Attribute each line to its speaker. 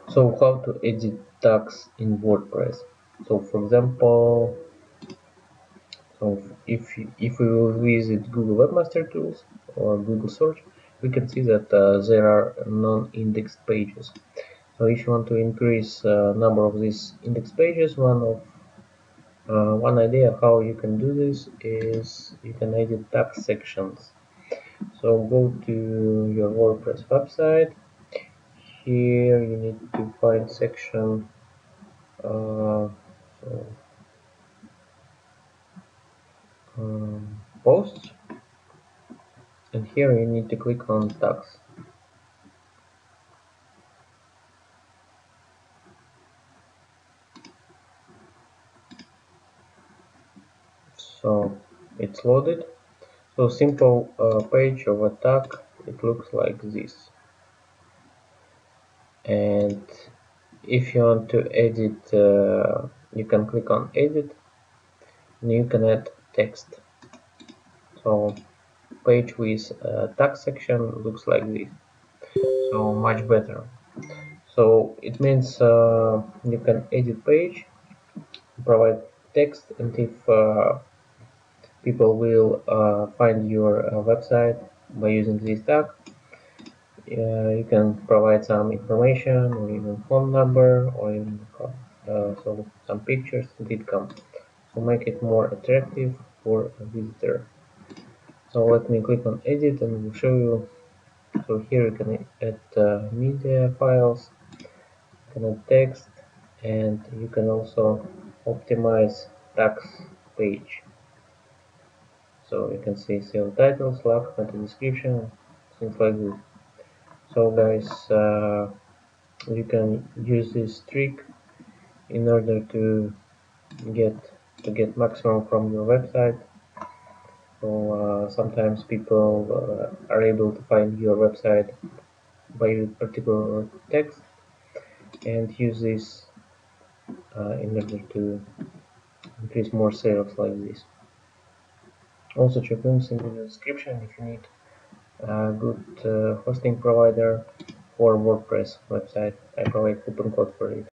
Speaker 1: So how to edit tags in WordPress? So for example, if we will visit Google Webmaster Tools or Google Search, we can see that there are non-indexed pages. So if you want to increase number of these index pages, one idea how you can do this is you can edit tag sections. So go to your WordPress website. Here you need to find section so posts, and here you need to click on tags. So it's loaded. So simple page of a tag, it looks like this. And if you want to edit, you can click on edit and you can add text. So page with tag section looks like this. So much better. So it means you can edit page, provide text, and if people will find your website by using this tag, you can provide some information or even phone number or even so some pictures did come. So make it more attractive for a visitor. So let me click on edit and we'll show you. So here you can add media files, you can add text, and you can also optimize tags page. So you can see sales title, slash, meta description, things like this. So guys, you can use this trick in order to get maximum from your website. So sometimes people are able to find your website by a particular text and use this in order to increase more sales like this. Also check links in the description if you need a good hosting provider for WordPress website. I provide coupon code for it.